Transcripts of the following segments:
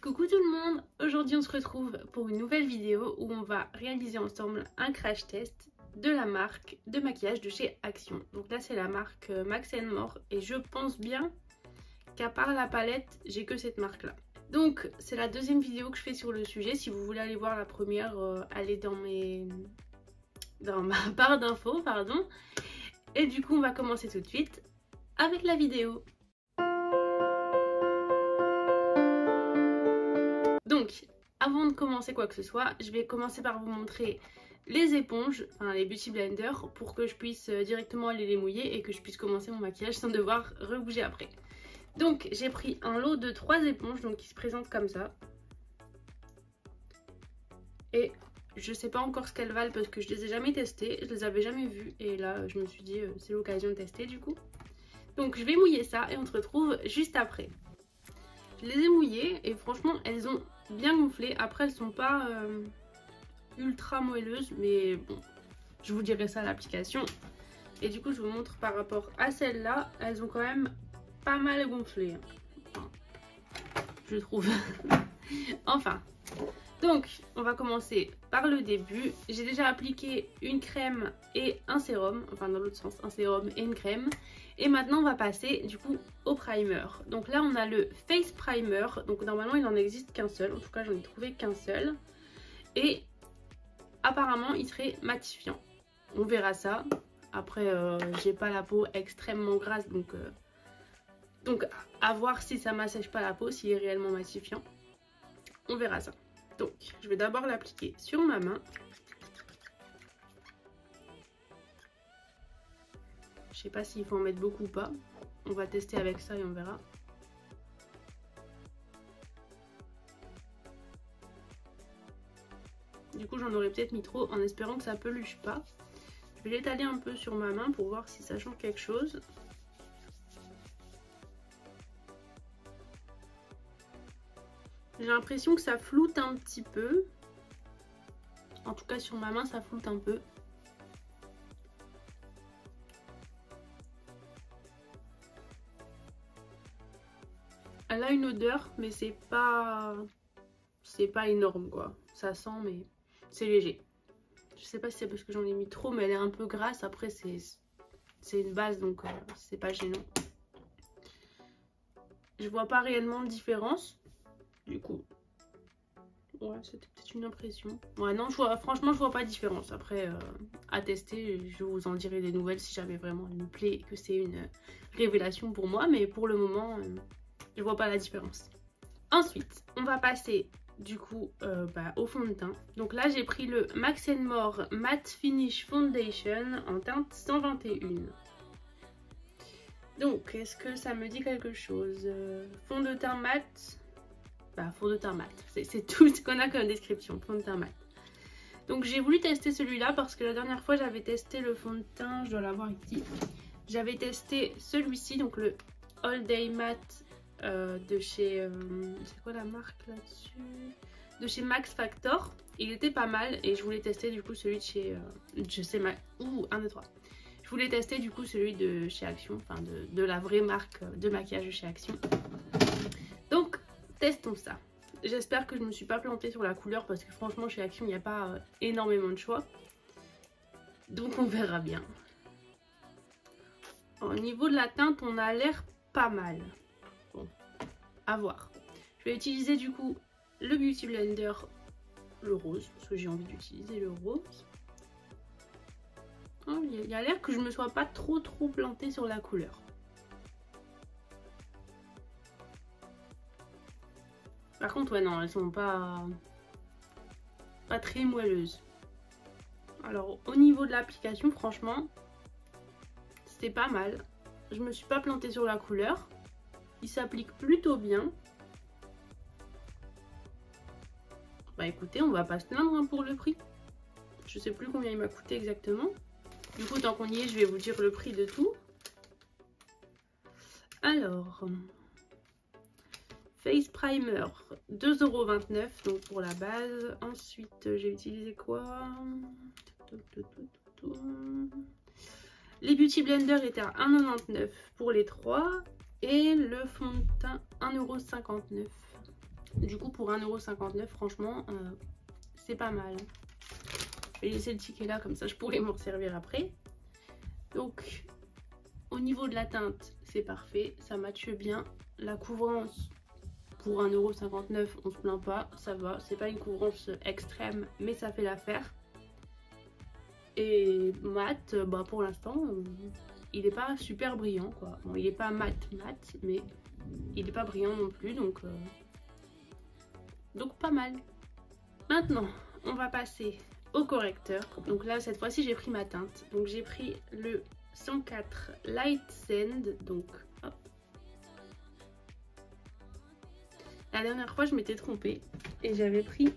Coucou tout le monde, aujourd'hui on se retrouve pour une nouvelle vidéo où on va réaliser ensemble un crash test de la marque de maquillage de chez Action. Donc là c'est la marque Max & More et je pense bien qu'à part la palette j'ai que cette marque là. Donc c'est la deuxième vidéo que je fais sur le sujet. Si vous voulez aller voir la première, allez dans ma barre d'infos, pardon. Et du coup on va commencer tout de suite avec la vidéo. Donc, avant de commencer quoi que ce soit, je vais commencer par vous montrer les éponges, enfin les beauty blenders, pour que je puisse directement aller les mouiller et que je puisse commencer mon maquillage sans devoir rebouger après. Donc, j'ai pris un lot de 3 éponges, donc qui se présentent comme ça. Et je sais pas encore ce qu'elles valent parce que je les ai jamais testées, je les avais jamais vues. Et là, je me suis dit, c'est l'occasion de tester du coup. Donc, je vais mouiller ça et on se retrouve juste après. Je les ai mouillées et franchement, elles ont bien gonflé. Après, elles sont pas ultra moelleuses, mais bon, je vous dirai ça à l'application. Et du coup, je vous montre par rapport à celles-là, elles ont quand même pas mal gonflé. Enfin, je trouve. Enfin, donc, on va commencer par le début. J'ai déjà appliqué une crème et un sérum, enfin dans l'autre sens, un sérum et une crème. Et maintenant, on va passer du coup au primer. Donc là, on a le Face Primer. Donc normalement, il n'en existe qu'un seul. En tout cas, j'en ai trouvé qu'un seul. Et apparemment, il serait matifiant. On verra ça. Après, j'ai pas la peau extrêmement grasse, donc à voir si ça m'assèche pas la peau, s'il est réellement matifiant. On verra ça. Donc, je vais d'abord l'appliquer sur ma main. Je sais pas s'il faut en mettre beaucoup ou pas. On va tester avec ça et on verra. Du coup, j'en aurais peut-être mis trop en espérant que ça peluche pas. Je vais l'étaler un peu sur ma main pour voir si ça change quelque chose. J'ai l'impression que ça floute un petit peu. En tout cas, sur ma main, ça floute un peu. Elle a une odeur, mais c'est pas énorme quoi. Ça sent, mais c'est léger. Je sais pas si c'est parce que j'en ai mis trop, mais elle est un peu grasse. Après, c'est une base, donc c'est pas gênant. Je vois pas réellement de différence. Du coup, ouais, c'était peut-être une impression. Ouais, non, franchement, je vois pas de différence. Après, à tester, je vous en dirai des nouvelles si jamais vraiment elle me plaît et que c'est une révélation pour moi. Mais pour le moment, je vois pas la différence. Ensuite, on va passer du coup au fond de teint. Donc là, j'ai pris le Max & More Matte Finish Foundation en teinte 121. Donc, est-ce que ça me dit quelque chose? Fond de teint mat. Fond de teint mat. C'est tout ce qu'on a comme description. Fond de teint mat. Donc, j'ai voulu tester celui-là parce que la dernière fois, j'avais testé le fond de teint. Je dois l'avoir ici. J'avais testé celui-ci, donc le All Day Matte de chez... c'est quoi la marque là-dessus? De chez Max Factor. Il était pas mal et je voulais tester du coup celui de chez... je sais ma... Ouh, 1, 2, 3. Je voulais tester du coup celui de chez Action, enfin de la vraie marque de maquillage de chez Action. Donc testons ça. J'espère que je ne me suis pas plantée sur la couleur parce que franchement chez Action il n'y a pas énormément de choix. Donc on verra bien. Au niveau de la teinte on a l'air pas mal. Bon, à voir. Je vais utiliser du coup le Beauty Blender, le rose, parce que j'ai envie d'utiliser le rose. Il y a l'air que je me sois pas trop plantée sur la couleur. Par contre, ouais, non, elles sont pas très moelleuses. Alors, au niveau de l'application, franchement, c'était pas mal. Je me suis pas plantée sur la couleur. Il s'applique plutôt bien. Bah écoutez, on va pas se plaindre pour le prix. Je sais plus combien il m'a coûté exactement. Du coup, tant qu'on y est, je vais vous dire le prix de tout. Alors, Face Primer, 2,29 € donc pour la base. Ensuite, j'ai utilisé quoi? Les Beauty Blender étaient à 1,99 € pour les 3. Et le fond de teint, 1,59 €. Du coup pour 1,59 €, franchement c'est pas mal. Je vais laisser le ticket là, comme ça je pourrai m'en servir après. Donc au niveau de la teinte c'est parfait, ça matche bien. La couvrance pour 1,59 €, on se plaint pas, ça va. C'est pas une couvrance extrême mais ça fait l'affaire. Et mat, bah pour l'instant il est pas super brillant quoi. Bon, il est pas mat mais il est pas brillant non plus, donc pas mal. Maintenant on va passer au correcteur. Donc là cette fois-ci j'ai pris ma teinte, donc j'ai pris le 104 Light Sand. Donc hop. La dernière fois je m'étais trompée et j'avais pris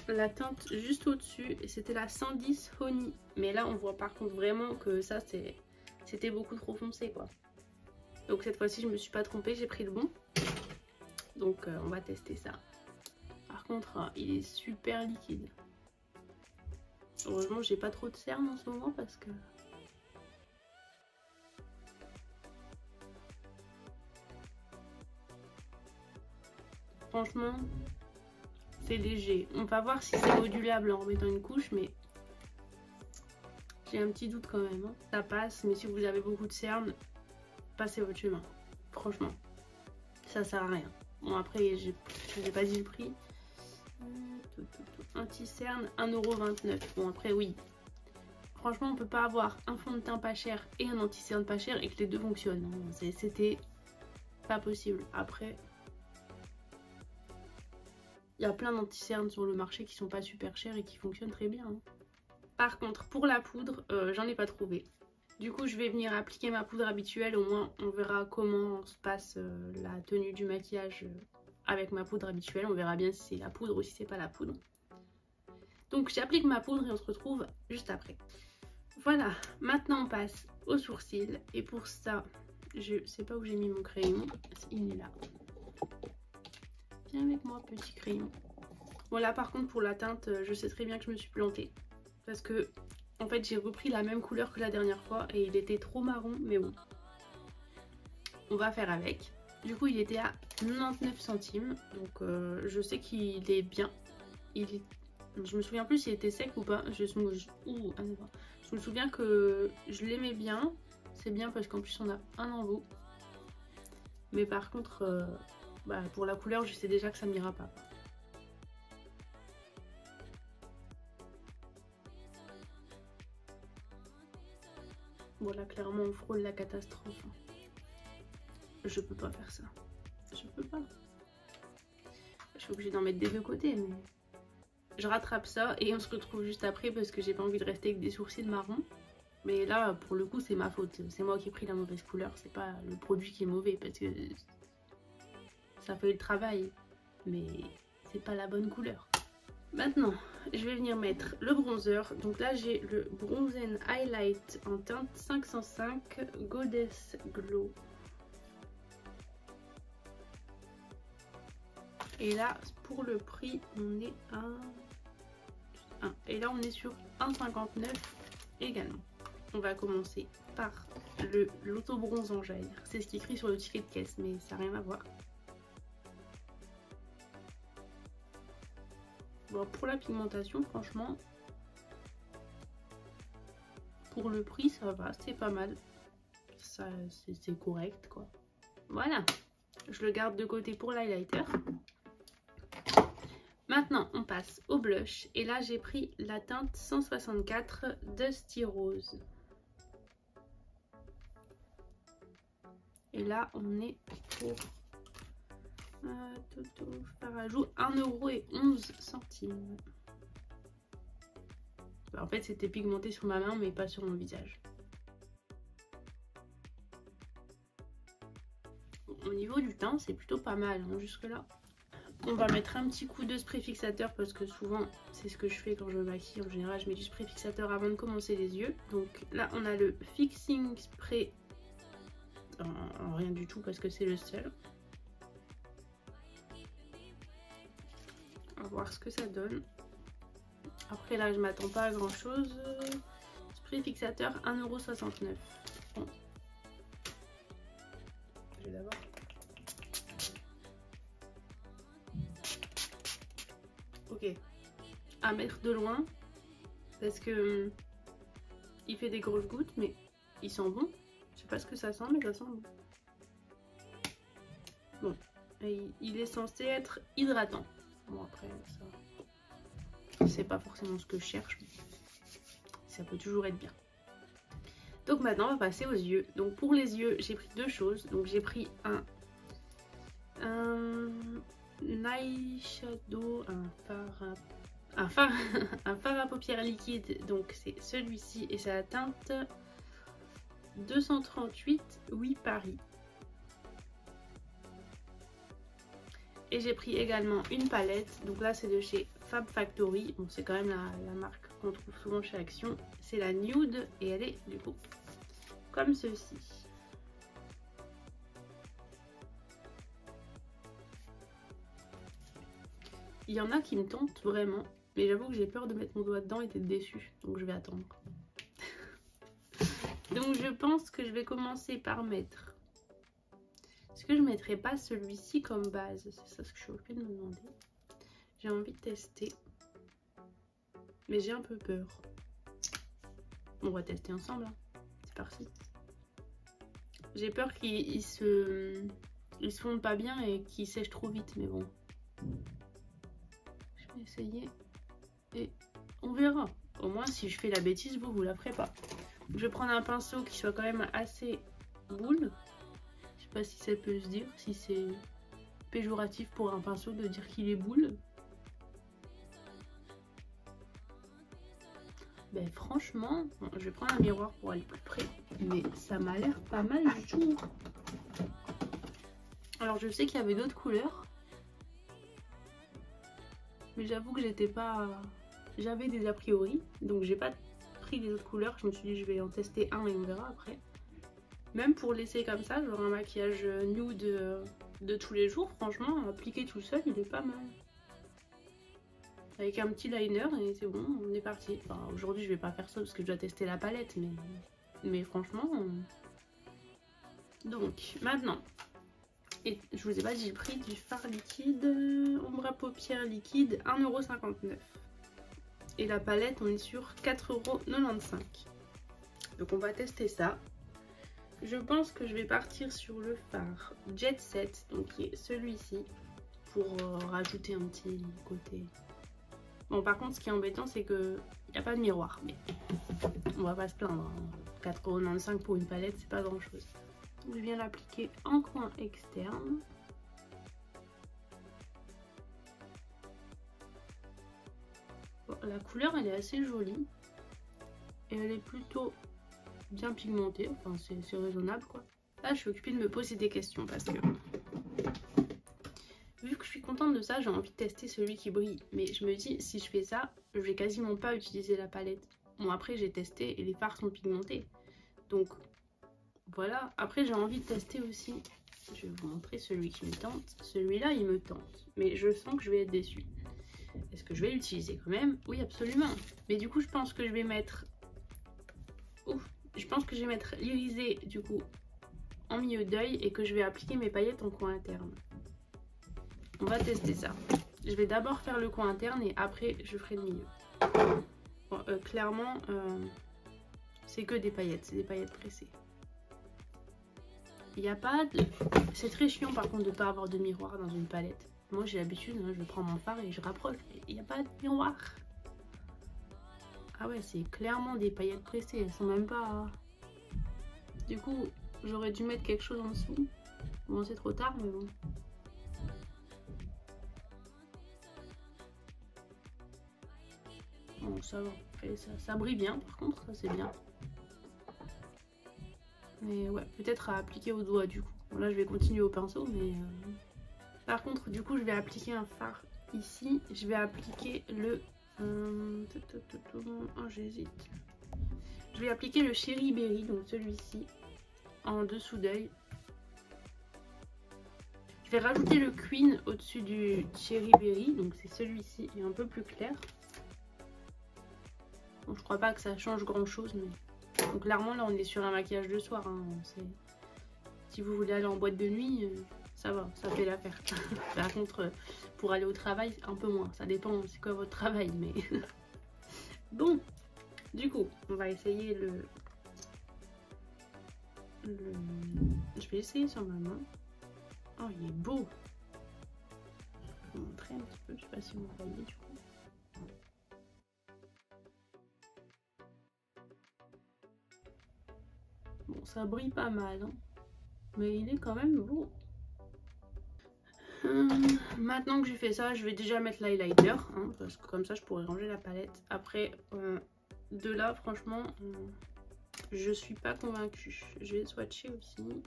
la teinte juste au dessus et c'était la 110 Honey, mais là on voit par contre vraiment que ça c'était beaucoup trop foncé quoi. Donc cette fois-ci je me suis pas trompée, j'ai pris le bon. Donc on va tester ça. Par contre il est super liquide. Heureusement j'ai pas trop de cerne en ce moment parce que franchement c'est léger. On va voir si c'est modulable en remettant une couche, mais j'ai un petit doute quand même. Hein. Ça passe, mais si vous avez beaucoup de cerne, passez votre chemin. Franchement, ça sert à rien. Bon après, je vous ai pas dit le prix. Anti-cerne, 1,29 €. Bon après oui. Franchement, on peut pas avoir un fond de teint pas cher et un anti-cerne pas cher et que les deux fonctionnent. C'était pas possible. Après, il y a plein d'anti-cernes sur le marché qui sont pas super chers et qui fonctionnent très bien. Hein. Par contre, pour la poudre, j'en ai pas trouvé. Du coup, je vais venir appliquer ma poudre habituelle. Au moins, on verra comment se passe la tenue du maquillage avec ma poudre habituelle. On verra bien si c'est la poudre ou si c'est pas la poudre. Donc, j'applique ma poudre et on se retrouve juste après. Voilà, maintenant on passe aux sourcils. Et pour ça, je sais pas où j'ai mis mon crayon. Il est là. Viens avec moi, petit crayon. Voilà, par contre, pour la teinte, je sais très bien que je me suis plantée. Parce que, en fait, j'ai repris la même couleur que la dernière fois et il était trop marron, mais bon. On va faire avec. Du coup, il était à 99 centimes. Donc, je sais qu'il est bien. Je me souviens plus s'il était sec ou pas. Je me souviens que je l'aimais bien. C'est bien parce qu'en plus, on a un embout. Mais par contre... pour la couleur, je sais déjà que ça m'ira pas. Bon là, clairement, on frôle la catastrophe. Je peux pas faire ça. Je peux pas. Je suis obligée d'en mettre des deux côtés, mais... Je rattrape ça et on se retrouve juste après parce que j'ai pas envie de rester avec des sourcils marrons. Mais là, pour le coup, c'est ma faute. C'est moi qui ai pris la mauvaise couleur. C'est pas le produit qui est mauvais parce que... ça fait le travail, mais c'est pas la bonne couleur. Maintenant, je vais venir mettre le bronzer. Donc là, j'ai le Bronzen Highlight en teinte 505 Goddess Glow. Et là, pour le prix, on est à 1. Et là, on est sur 1,59 également. On va commencer par l'auto-bronzant, j'allais dire. C'est ce qui est écrit sur le ticket de caisse, mais ça n'a rien à voir. Bon, pour la pigmentation, franchement, pour le prix, ça va, c'est pas mal. Ça, c'est correct, quoi. Voilà, je le garde de côté pour l'highlighter. Maintenant, on passe au blush. Et là, j'ai pris la teinte 164 Dusty Rose. Et là, on est pour... ça rajoute 1,11 €. En fait, c'était pigmenté sur ma main, mais pas sur mon visage. Au niveau du teint, c'est plutôt pas mal, hein, jusque-là. On va mettre un petit coup de spray fixateur parce que souvent, c'est ce que je fais quand je me maquille. En général, je mets du spray fixateur avant de commencer les yeux. Donc là, on a le Fixing Spray. En rien du tout parce que c'est le seul. On va voir ce que ça donne. Après là, je m'attends pas à grand chose. Spray fixateur 1,69 €. Bon. Je vais d'abord. ok, à mettre de loin parce que il fait des grosses gouttes, mais il sent bon. Je sais pas ce que ça sent, mais ça sent bon. Bon, et il est censé être hydratant. Bon, après, ça, c'est pas forcément ce que je cherche, mais ça peut toujours être bien. Donc maintenant, on va passer aux yeux. Donc pour les yeux, j'ai pris deux choses. Donc j'ai pris un eyeshadow, un fard à paupières liquide. Donc c'est celui-ci et c'est la teinte 238 Oui Paris. Et j'ai pris également une palette, donc là c'est de chez Fab Factory, bon c'est quand même la marque qu'on trouve souvent chez Action, c'est la Nude et elle est du coup comme ceci. Il y en a qui me tentent vraiment, mais j'avoue que j'ai peur de mettre mon doigt dedans et d'être déçue, donc je vais attendre. Donc je pense que je vais commencer par mettre... Est-ce que je mettrais pas celui-ci comme base? C'est ça ce que je suis occupée de me demander. J'ai envie de tester. Mais j'ai un peu peur. On va tester ensemble. Hein. C'est parti. J'ai peur qu'il se fonde pas bien et qu'il sèche trop vite. Mais bon. Je vais essayer. Et on verra. Au moins si je fais la bêtise, vous la ferez pas. Je vais prendre un pinceau qui soit quand même assez boule. Je sais pas si ça peut se dire, si c'est péjoratif pour un pinceau de dire qu'il est boule. Ben franchement, bon, je vais prendre un miroir pour aller plus près, mais ça m'a l'air pas mal du tout. Alors je sais qu'il y avait d'autres couleurs, mais j'avoue que j'avais des a priori, donc j'ai pas pris les autres couleurs. Je me suis dit je vais en tester un et on verra après. Même pour laisser comme ça, genre un maquillage nude de tous les jours, franchement, appliqué tout seul, il est pas mal. Avec un petit liner et c'est bon, on est parti. Enfin, aujourd'hui, je vais pas faire ça parce que je dois tester la palette, mais franchement... Donc, maintenant, et je vous ai pas dit, j'ai pris du fard liquide, ombre à paupières liquide, 1,59 €. Et la palette, on est sur 4,95 €. Donc, on va tester ça. Je pense que je vais partir sur le fard Jet Set, donc qui est celui-ci, pour rajouter un petit côté. Bon, par contre, ce qui est embêtant, c'est qu'il n'y a pas de miroir, mais on va pas se plaindre. Hein. 4,95 € pour une palette, c'est pas grand chose. Donc, je viens l'appliquer en coin externe. Bon, la couleur, elle est assez jolie. Et elle est plutôt bien pigmentée, enfin c'est raisonnable quoi. Là je suis occupée de me poser des questions parce que vu que je suis contente de ça, j'ai envie de tester celui qui brille. Mais je me dis, si je fais ça, je vais quasiment pas utiliser la palette. Bon après j'ai testé et les fards sont pigmentés. Donc voilà, après j'ai envie de tester aussi. Je vais vous montrer celui qui me tente. Celui-là il me tente, mais je sens que je vais être déçue. Est-ce que je vais l'utiliser quand même? Oui absolument. Mais du coup je pense que je vais mettre... Ouf. Je pense que je vais mettre l'irisé du coup en milieu d'œil et que je vais appliquer mes paillettes en coin interne. On va tester ça. Je vais d'abord faire le coin interne et après je ferai le milieu. Bon, clairement, c'est que des paillettes, c'est des paillettes pressées. Il n'y a pas de... C'est très chiant par contre de ne pas avoir de miroir dans une palette. Moi j'ai l'habitude, hein, je prends mon fard et je rapproche. Il n'y a pas de miroir. Ah ouais, c'est clairement des paillettes pressées, elles sont même pas... Du coup, j'aurais dû mettre quelque chose en dessous. Bon, c'est trop tard, mais bon. Bon, ça va. Et ça brille bien, par contre, ça c'est bien. Mais ouais, peut-être à appliquer au doigt, du coup. Bon, là, je vais continuer au pinceau, mais... Par contre, du coup, je vais appliquer un fard ici. Je vais appliquer le... Oh, j'hésite. Je vais appliquer le Cherry Berry, donc celui-ci, en dessous d'œil. Je vais rajouter le Queen au-dessus du Cherry Berry, donc c'est celui-ci, et un peu plus clair. Bon, je crois pas que ça change grand-chose, mais... Donc clairement, là, on est sur un maquillage de soir. Hein. Si vous voulez aller en boîte de nuit, ça va, ça fait l'affaire. Par contre, pour aller au travail, un peu moins. Ça dépend, c'est quoi votre travail, mais... Bon, du coup, on va essayer le... Je vais essayer sur ma main. Oh, il est beau. Je vais vous montrer un petit peu, je sais pas si vous voyez du coup. Bon, ça brille pas mal, hein, mais il est quand même beau. Maintenant que j'ai fait ça, je vais déjà mettre l'highlighter, hein, parce que comme ça je pourrais ranger la palette. Après, de là, franchement, je suis pas convaincue. Je vais swatcher aussi.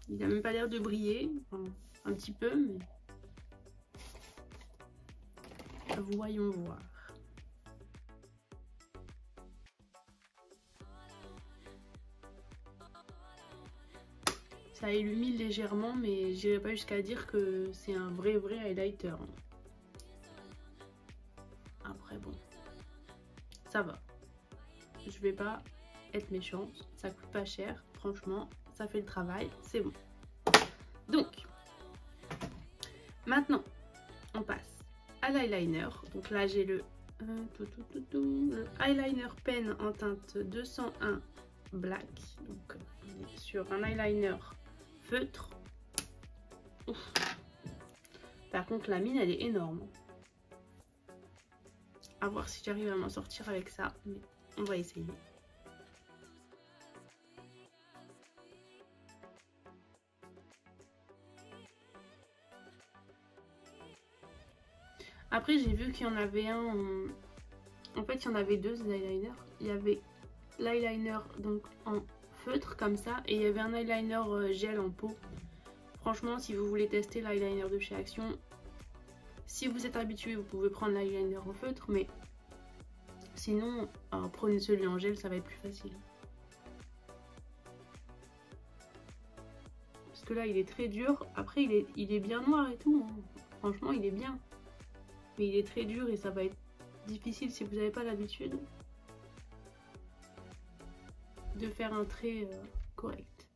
Il a même pas l'air de briller, enfin, un petit peu, mais voyons voir. Ça illumine légèrement, mais j'irai pas jusqu'à dire que c'est un vrai highlighter. Après bon, ça va. Je vais pas être méchante, ça coûte pas cher, franchement, ça fait le travail, c'est bon. Donc, maintenant, on passe à l'eyeliner. Donc là, j'ai le eyeliner pen en teinte 201 black. Donc, on est sur un eyeliner feutre. Ouf. Par contre, la mine, elle est énorme. À voir si j'arrive à m'en sortir avec ça, mais on va essayer. Après, j'ai vu qu'il y en avait un... En fait, il y en avait deux eyeliners. Il y avait l'eyeliner donc en feutre comme ça, et il y avait un eyeliner gel en peau. Franchement, si vous voulez tester l'eyeliner de chez Action, si vous êtes habitué, vous pouvez prendre l'eyeliner en feutre, mais sinon, prenez celui en gel, ça va être plus facile. Parce que là, il est très dur. Après, il est bien noir et tout, hein. Franchement, il est bien. Mais il est très dur et ça va être difficile si vous n'avez pas l'habitude de faire un trait correct.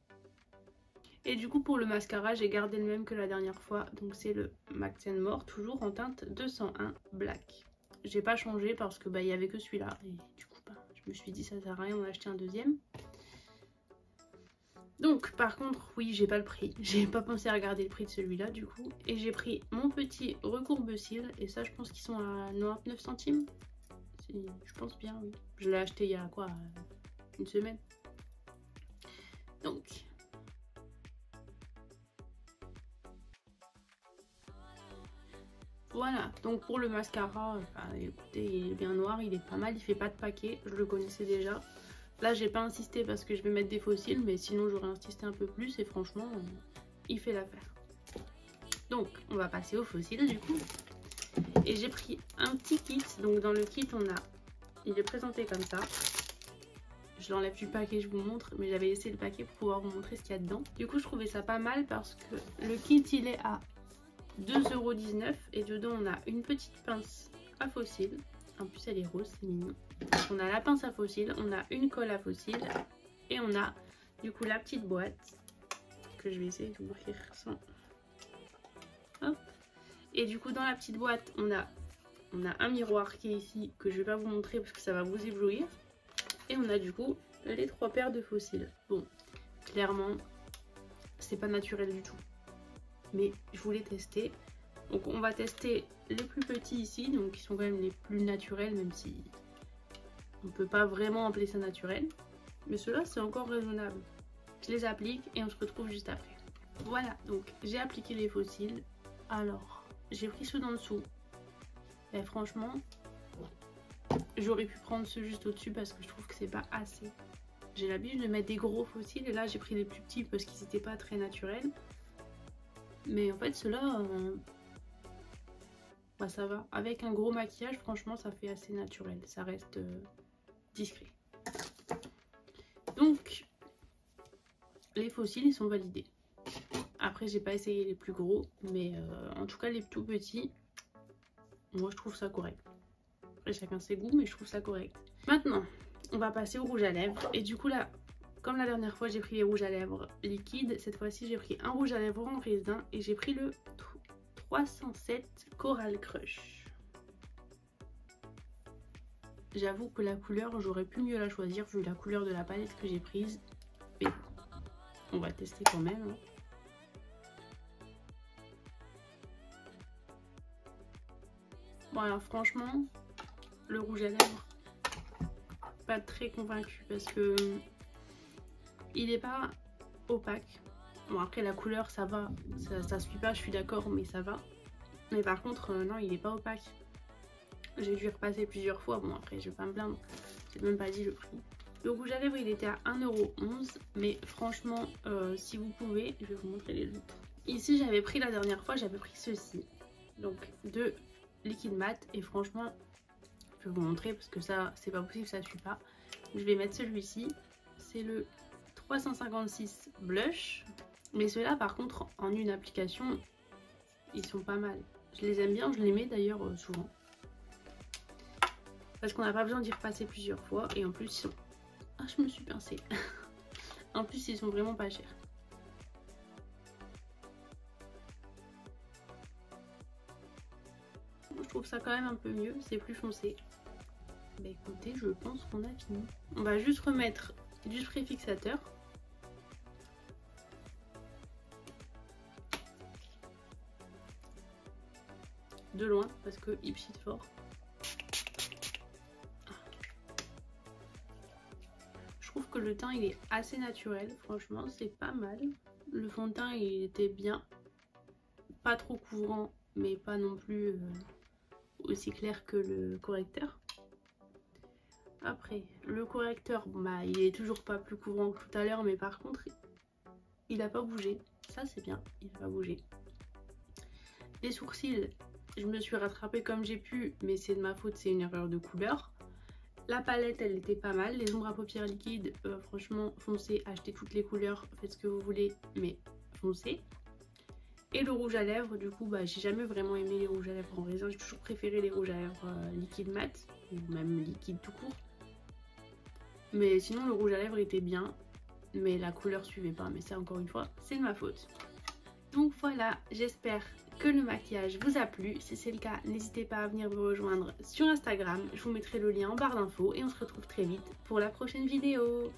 Et du coup, pour le mascara, j'ai gardé le même que la dernière fois. Donc c'est le Max & More, toujours en teinte 201 black. J'ai pas changé parce que il y avait que celui-là. Et du coup, je me suis dit ça sert à rien d'en acheter un deuxième. Donc par contre, oui, j'ai pas le prix. J'ai pas pensé à regarder le prix de celui-là du coup. Et j'ai pris mon petit recourbe-cils. Et ça, je pense qu'ils sont à 99 centimes. Je pense bien, oui. Je l'ai acheté il y a quoi, une semaine. Donc... Voilà, donc pour le mascara, écoutez, il est bien noir, il est pas mal, il fait pas de paquet, je le connaissais déjà. Là, j'ai pas insisté parce que je vais mettre des faux cils, mais sinon j'aurais insisté un peu plus et franchement, il fait l'affaire. Donc, on va passer aux faux cils du coup. Et j'ai pris un petit kit, donc dans le kit, il est présenté comme ça. Je l'enlève du paquet, je vous montre, mais j'avais laissé le paquet pour pouvoir vous montrer ce qu'il y a dedans. Du coup, je trouvais ça pas mal parce que le kit, il est à 2,19 € et dedans on a une petite pince à faux cils. En plus elle est rose, c'est mignon. On a la pince à faux cils, on a une colle à faux cils et on a du coup la petite boîte que je vais essayer de vous ouvrir sans... Hop. Et du coup dans la petite boîte on a un miroir qui est ici que je vais pas vous montrer parce que ça va vous éblouir. Et on a du coup les 3 paires de faux cils. Bon, clairement c'est pas naturel du tout, mais je voulais tester. Donc on va tester les plus petits ici, donc qui sont quand même les plus naturels, même si on peut pas vraiment appeler ça naturel. Mais ceux-là c'est encore raisonnable. Je les applique et on se retrouve juste après. Voilà, donc j'ai appliqué les faux cils. Alors, j'ai pris ceux d'en dessous. Et franchement, j'aurais pu prendre ceux juste au-dessus parce que je trouve que c'est pas assez. J'ai l'habitude de mettre des gros faux cils et là j'ai pris les plus petits parce qu'ils n'étaient pas très naturels. Mais en fait ceux-là, ça va. Avec un gros maquillage, franchement ça fait assez naturel. Ça reste discret. Donc, les faux cils ils sont validés. Après j'ai pas essayé les plus gros, mais en tout cas les tout petits, moi je trouve ça correct. Après chacun ses goûts, mais je trouve ça correct. Maintenant, on va passer au rouge à lèvres. Et du coup là, comme la dernière fois j'ai pris les rouges à lèvres liquides, cette fois-ci j'ai pris un rouge à lèvres en raisin et j'ai pris le 307 Coral Crush. J'avoue que la couleur, j'aurais pu mieux la choisir vu la couleur de la palette que j'ai prise. Mais on va tester quand même. Hein. Bon alors franchement, le rouge à lèvres, pas très convaincue parce que il n'est pas opaque. Bon après la couleur ça va, ça suit pas, je suis d'accord, mais ça va. Mais par contre non, il n'est pas opaque. J'ai dû repasser plusieurs fois, bon après je vais pas me plaindre, j'ai même pas dit le prix. Le rouge à lèvres il était à 1,11 €, mais franchement si vous pouvez, je vais vous montrer les autres. Ici j'avais pris la dernière fois, j'avais pris ceci, donc de liquide mat, et franchement je vais vous montrer parce que ça c'est pas possible, ça suit pas. Je vais mettre celui-ci, c'est le 356 blush, mais ceux-là par contre en une application ils sont pas mal. Je les aime bien, je les mets d'ailleurs souvent. Parce qu'on n'a pas besoin d'y repasser plusieurs fois. Et en plus, ils sont... Ah, je me suis pincée. En plus, ils sont vraiment pas chers. Je trouve ça quand même un peu mieux. C'est plus foncé. Bah écoutez, je pense qu'on a fini. On va juste remettre du spray fixateur. De loin, parce que il pchite fort. Je trouve que le teint il est assez naturel, franchement c'est pas mal. Le fond de teint il était bien, pas trop couvrant mais pas non plus aussi clair que le correcteur. Après le correcteur, bon, bah, il est toujours pas plus couvrant que tout à l'heure, mais par contre il a pas bougé, ça c'est bien, il a pas bougé. Les sourcils, je me suis rattrapée comme j'ai pu, mais c'est de ma faute, c'est une erreur de couleur. La palette elle était pas mal, les ombres à paupières liquides, franchement foncez, achetez toutes les couleurs, faites ce que vous voulez, mais foncez. Et le rouge à lèvres, du coup bah j'ai jamais vraiment aimé les rouges à lèvres en raisin, j'ai toujours préféré les rouges à lèvres liquide mat, ou même liquide tout court. Mais sinon le rouge à lèvres était bien, mais la couleur suivait pas, mais ça encore une fois c'est de ma faute. Donc voilà, j'espère que le maquillage vous a plu. Si c'est le cas, n'hésitez pas à venir me rejoindre sur Instagram. Je vous mettrai le lien en barre d'infos et on se retrouve très vite pour la prochaine vidéo.